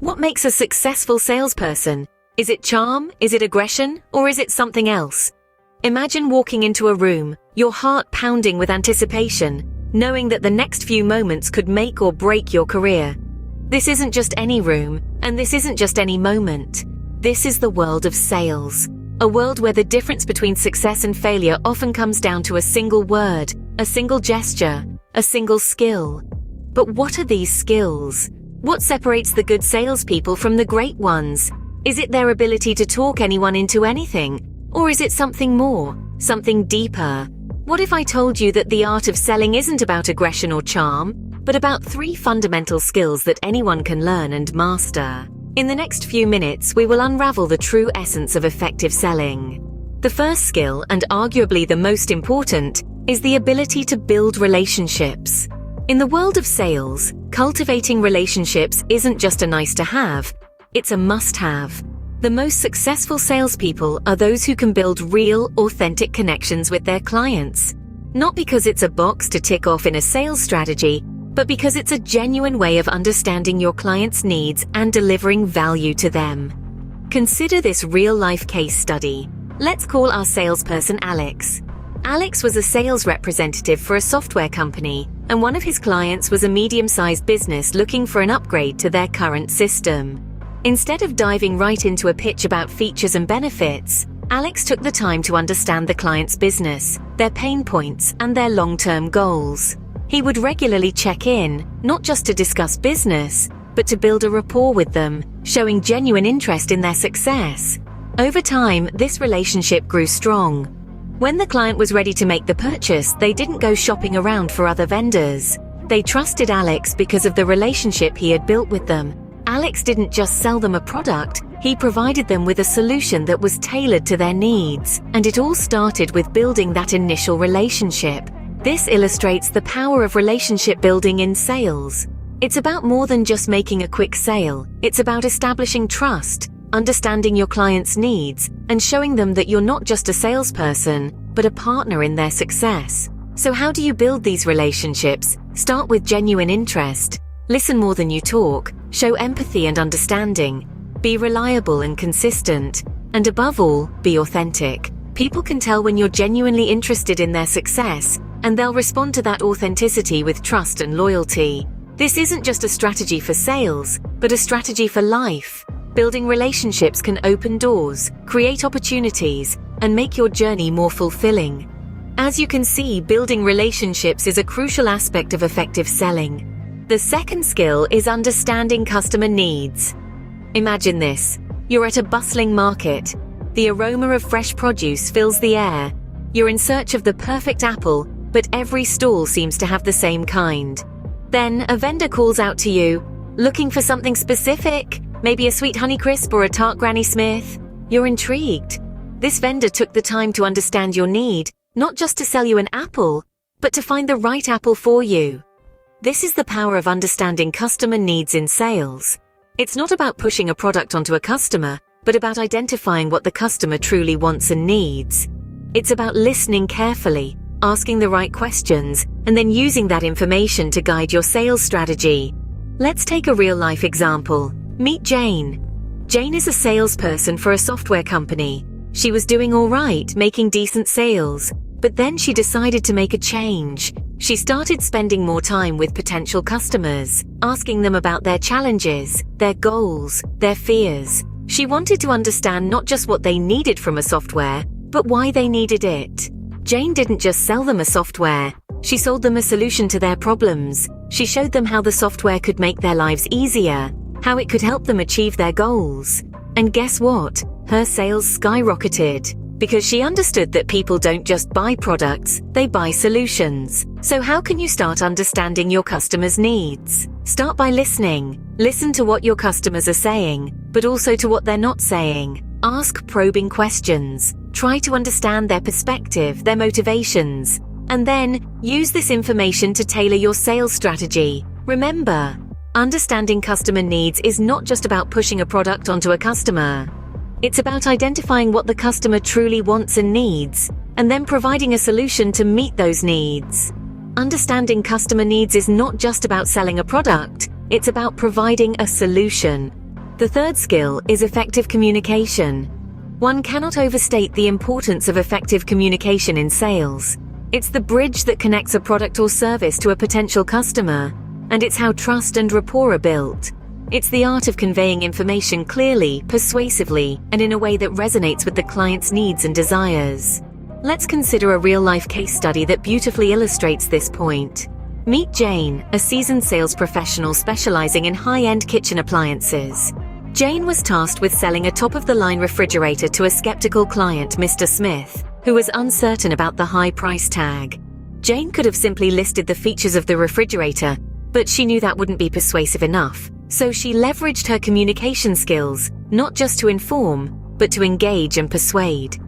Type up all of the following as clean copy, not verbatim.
What makes a successful salesperson? Is it charm? Is it aggression? Or is it something else? Imagine walking into a room, your heart pounding with anticipation, knowing that the next few moments could make or break your career. This isn't just any room, and this isn't just any moment. This is the world of sales. A world where the difference between success and failure often comes down to a single word, a single gesture, a single skill. But what are these skills? What separates the good salespeople from the great ones? Is it their ability to talk anyone into anything? Or is it something more, something deeper? What if I told you that the art of selling isn't about aggression or charm, but about 3 fundamental skills that anyone can learn and master? In the next few minutes, we will unravel the true essence of effective selling. The first skill, and arguably the most important, is the ability to build relationships. In the world of sales, cultivating relationships isn't just a nice to have, it's a must-have. The most successful salespeople are those who can build real, authentic connections with their clients. Not because it's a box to tick off in a sales strategy, but because it's a genuine way of understanding your client's needs and delivering value to them. Consider this real-life case study. Let's call our salesperson Alex. Alex was a sales representative for a software company, and one of his clients was a medium-sized business looking for an upgrade to their current system. Instead of diving right into a pitch about features and benefits, Alex took the time to understand the client's business, their pain points, and their long-term goals. He would regularly check in, not just to discuss business, but to build a rapport with them, showing genuine interest in their success. Over time, this relationship grew strong. When the client was ready to make the purchase, they didn't go shopping around for other vendors. They trusted Alex because of the relationship he had built with them. Alex didn't just sell them a product, he provided them with a solution that was tailored to their needs, and it all started with building that initial relationship. This illustrates the power of relationship building in sales. It's about more than just making a quick sale. It's about establishing trust, understanding your client's needs, and showing them that you're not just a salesperson, but a partner in their success. So how do you build these relationships? Start with genuine interest. Listen more than you talk. Show empathy and understanding. Be reliable and consistent. And above all, be authentic. People can tell when you're genuinely interested in their success, and they'll respond to that authenticity with trust and loyalty. This isn't just a strategy for sales, but a strategy for life. Building relationships can open doors, create opportunities, and make your journey more fulfilling. As you can see, building relationships is a crucial aspect of effective selling. The second skill is understanding customer needs. Imagine this. You're at a bustling market. The aroma of fresh produce fills the air. You're in search of the perfect apple, but every stall seems to have the same kind. Then a vendor calls out to you, looking for something specific, maybe a sweet Honeycrisp or a tart Granny Smith. You're intrigued. This vendor took the time to understand your need, not just to sell you an apple, but to find the right apple for you. This is the power of understanding customer needs in sales. It's not about pushing a product onto a customer, but about identifying what the customer truly wants and needs. It's about listening carefully, asking the right questions, and then using that information to guide your sales strategy. Let's take a real-life example. Meet Jane. Jane is a salesperson for a software company. She was doing all right, making decent sales, but then she decided to make a change. She started spending more time with potential customers, asking them about their challenges, their goals, their fears. She wanted to understand not just what they needed from a software, but why they needed it. Jane didn't just sell them a software. She sold them a solution to their problems. She showed them how the software could make their lives easier, how it could help them achieve their goals. And guess what? Her sales skyrocketed, because she understood that people don't just buy products, they buy solutions. So how can you start understanding your customers' needs? Start by listening. Listen to what your customers are saying, but also to what they're not saying. Ask probing questions. Try to understand their perspective, their motivations, and then use this information to tailor your sales strategy. Remember, understanding customer needs is not just about pushing a product onto a customer. It's about identifying what the customer truly wants and needs, and then providing a solution to meet those needs. Understanding customer needs is not just about selling a product, it's about providing a solution. The third skill is effective communication. One cannot overstate the importance of effective communication in sales. It's the bridge that connects a product or service to a potential customer, and it's how trust and rapport are built. It's the art of conveying information clearly, persuasively, and in a way that resonates with the client's needs and desires. Let's consider a real-life case study that beautifully illustrates this point. Meet Jane, a seasoned sales professional specializing in high-end kitchen appliances. Jane was tasked with selling a top-of-the-line refrigerator to a skeptical client, Mr. Smith, who was uncertain about the high price tag. Jane could have simply listed the features of the refrigerator, but she knew that wouldn't be persuasive enough. So she leveraged her communication skills, not just to inform, but to engage and persuade.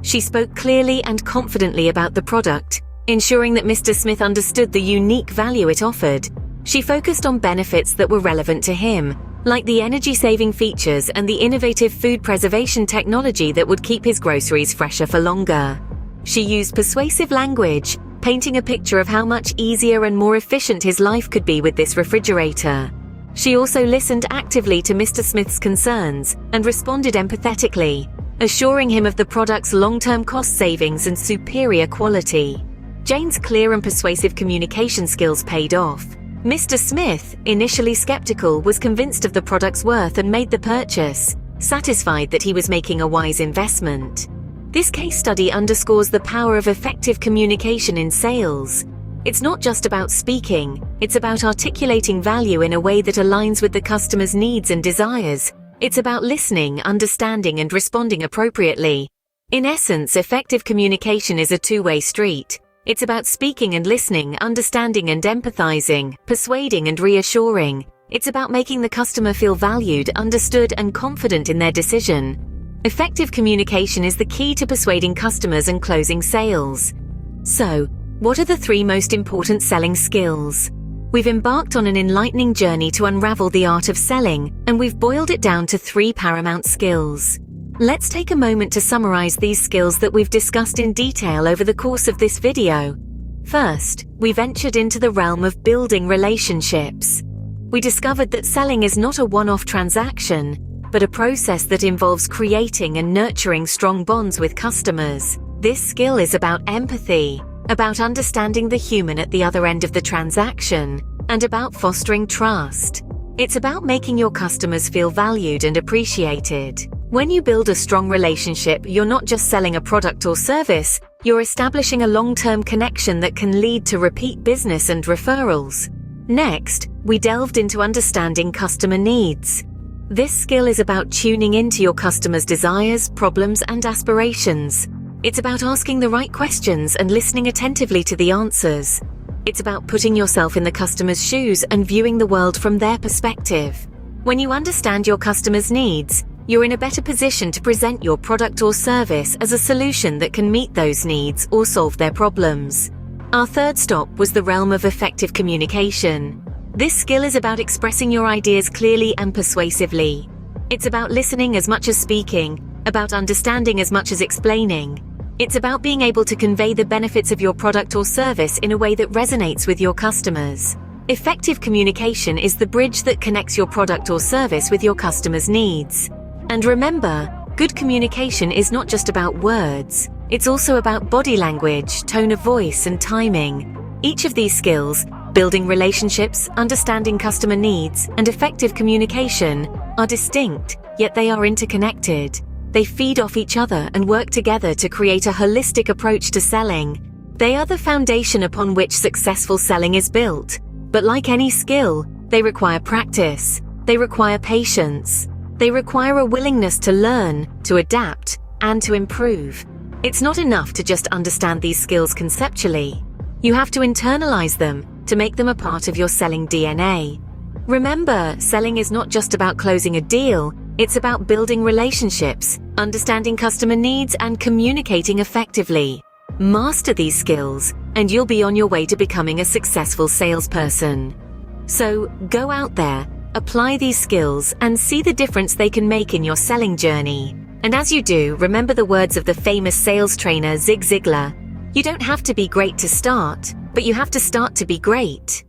She spoke clearly and confidently about the product, ensuring that Mr. Smith understood the unique value it offered. She focused on benefits that were relevant to him, like the energy-saving features and the innovative food preservation technology that would keep his groceries fresher for longer. She used persuasive language, painting a picture of how much easier and more efficient his life could be with this refrigerator. She also listened actively to Mr. Smith's concerns and responded empathetically, assuring him of the product's long-term cost savings and superior quality. Jane's clear and persuasive communication skills paid off. Mr. Smith, initially skeptical, was convinced of the product's worth and made the purchase, satisfied that he was making a wise investment. This case study underscores the power of effective communication in sales. It's not just about speaking, it's about articulating value in a way that aligns with the customer's needs and desires. It's about listening, understanding, and responding appropriately. In essence, effective communication is a two-way street. It's about speaking and listening, understanding and empathizing, persuading and reassuring. It's about making the customer feel valued, understood, and confident in their decision. Effective communication is the key to persuading customers and closing sales. So, what are the three most important selling skills? We've embarked on an enlightening journey to unravel the art of selling, and we've boiled it down to three paramount skills. Let's take a moment to summarize these skills that we've discussed in detail over the course of this video. First, we ventured into the realm of building relationships. We discovered that selling is not a one-off transaction, but a process that involves creating and nurturing strong bonds with customers. This skill is about empathy, about understanding the human at the other end of the transaction, and about fostering trust. It's about making your customers feel valued and appreciated. When you build a strong relationship, you're not just selling a product or service, you're establishing a long-term connection that can lead to repeat business and referrals. Next, we delved into understanding customer needs. This skill is about tuning into your customers' desires, problems, and aspirations. It's about asking the right questions and listening attentively to the answers. It's about putting yourself in the customer's shoes and viewing the world from their perspective. When you understand your customers' needs, you're in a better position to present your product or service as a solution that can meet those needs or solve their problems. Our third stop was the realm of effective communication. This skill is about expressing your ideas clearly and persuasively. It's about listening as much as speaking, about understanding as much as explaining. It's about being able to convey the benefits of your product or service in a way that resonates with your customers. Effective communication is the bridge that connects your product or service with your customers' needs. And remember, good communication is not just about words. It's also about body language, tone of voice, and timing. Each of these skills, building relationships, understanding customer needs, and effective communication, are distinct, yet they are interconnected. They feed off each other and work together to create a holistic approach to selling. They are the foundation upon which successful selling is built. But like any skill, they require practice. They require patience. They require a willingness to learn, to adapt, and to improve. It's not enough to just understand these skills conceptually. You have to internalize them to make them a part of your selling DNA. Remember, selling is not just about closing a deal, it's about building relationships, understanding customer needs, and communicating effectively. Master these skills, and you'll be on your way to becoming a successful salesperson. So, go out there, apply these skills, and see the difference they can make in your selling journey. And as you do, remember the words of the famous sales trainer Zig Ziglar: "You don't have to be great to start, but you have to start to be great."